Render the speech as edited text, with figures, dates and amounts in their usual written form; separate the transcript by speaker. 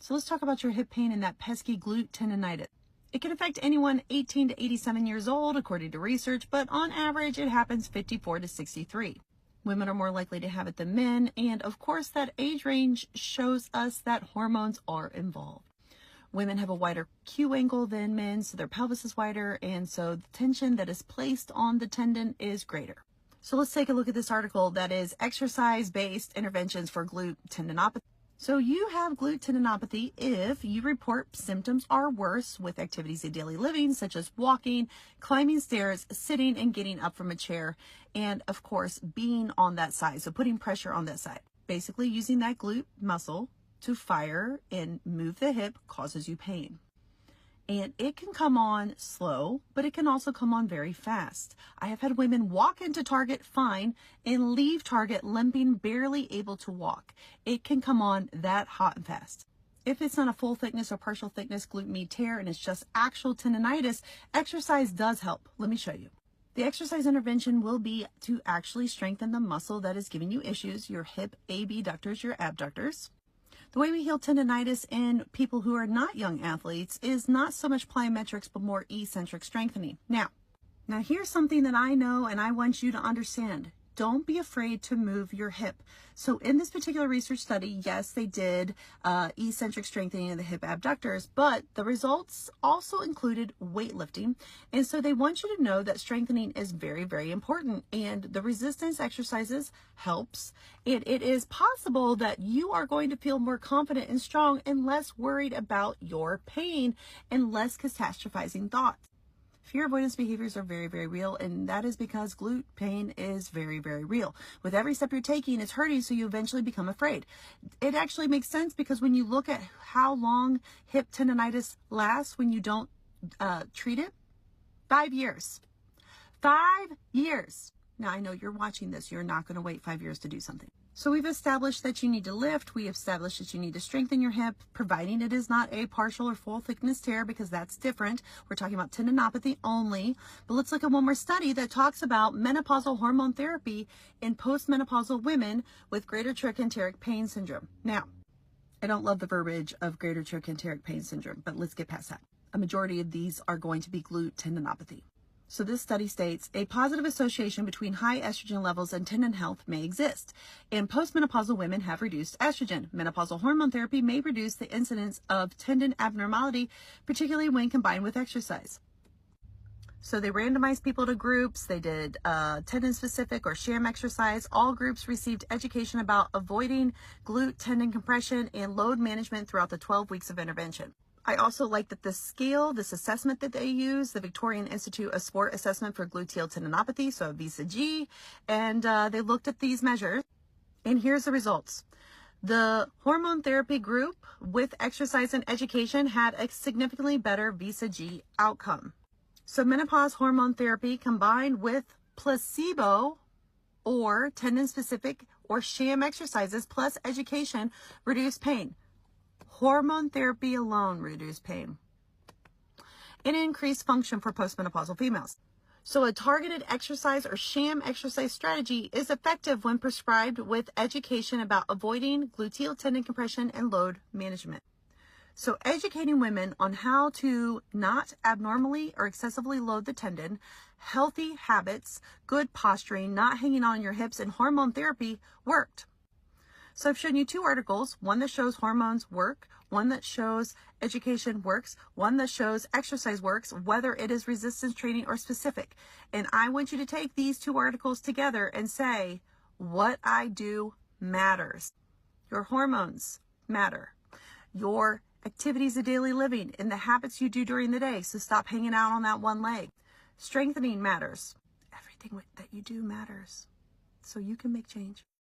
Speaker 1: So let's talk about your hip pain and that pesky glute tendonitis. It can affect anyone 18 to 87 years old, according to research, but on average, it happens 54 to 63. Women are more likely to have it than men, and of course, that age range shows us that hormones are involved. Women have a wider Q angle than men, so their pelvis is wider, and so the tension that is placed on the tendon is greater. So let's take a look at this article that is exercise-based interventions for glute tendinopathy. So you have glute tendinopathy if you report symptoms are worse with activities of daily living, such as walking, climbing stairs, sitting and getting up from a chair, and of course, being on that side. So putting pressure on that side. Basically using that glute muscle to fire and move the hip causes you pain. And it can come on slow, but it can also come on very fast. I have had women walk into Target fine and leave Target limping, barely able to walk. It can come on that hot and fast. If it's not a full thickness or partial thickness glute med tear and it's just actual tendonitis, exercise does help. Let me show you. The exercise intervention will be to actually strengthen the muscle that is giving you issues, your hip abductors, your abductors. The way we heal tendonitis in people who are not young athletes is not so much plyometrics, but more eccentric strengthening. Now here's something that I know and I want you to understand. Don't be afraid to move your hip. So in this particular research study, yes, they did eccentric strengthening of the hip abductors, but the results also included weightlifting. And so they want you to know that strengthening is very, very important. And the resistance exercises helps. And it is possible that you are going to feel more confident and strong and less worried about your pain and less catastrophizing thoughts. Fear avoidance behaviors are very, very real, and that is because glute pain is very, very real. With every step you're taking, it's hurting, so you eventually become afraid. It actually makes sense because when you look at how long hip tendonitis lasts when you don't treat it, 5 years. 5 years. Now, I know you're watching this. You're not going to wait 5 years to do something. So we've established that you need to lift. We established that you need to strengthen your hip, providing it is not a partial or full thickness tear, because that's different. We're talking about tendinopathy only. But let's look at one more study that talks about menopausal hormone therapy in postmenopausal women with greater trochanteric pain syndrome. Now, I don't love the verbiage of greater trochanteric pain syndrome, but let's get past that. A majority of these are going to be glute tendinopathy. So this study states a positive association between high estrogen levels and tendon health may exist. And postmenopausal women have reduced estrogen. Menopausal hormone therapy may reduce the incidence of tendon abnormality, particularly when combined with exercise. So they randomized people to groups. They did tendon specific or sham exercise. All groups received education about avoiding glute tendon compression and load management throughout the 12 weeks of intervention. I also like that this scale, this assessment that they use, the Victorian Institute of Sport Assessment for Gluteal Tendinopathy, so VISA-G, and they looked at these measures, and here's the results. The hormone therapy group with exercise and education had a significantly better VISA-G outcome. So menopause hormone therapy combined with placebo or tendon-specific or sham exercises plus education reduced pain. Hormone therapy alone reduced pain and increased function for postmenopausal females. So a targeted exercise or sham exercise strategy is effective when prescribed with education about avoiding gluteal tendon compression and load management. So educating women on how to not abnormally or excessively load the tendon, healthy habits, good posturing, not hanging on your hips, and hormone therapy worked. So I've shown you 2 articles, one that shows hormones work, one that shows education works, one that shows exercise works, whether it is resistance training or specific. And I want you to take these 2 articles together and say, what I do matters. Your hormones matter. Your activities of daily living and the habits you do during the day. So stop hanging out on that one leg. Strengthening matters. Everything that you do matters. So you can make change.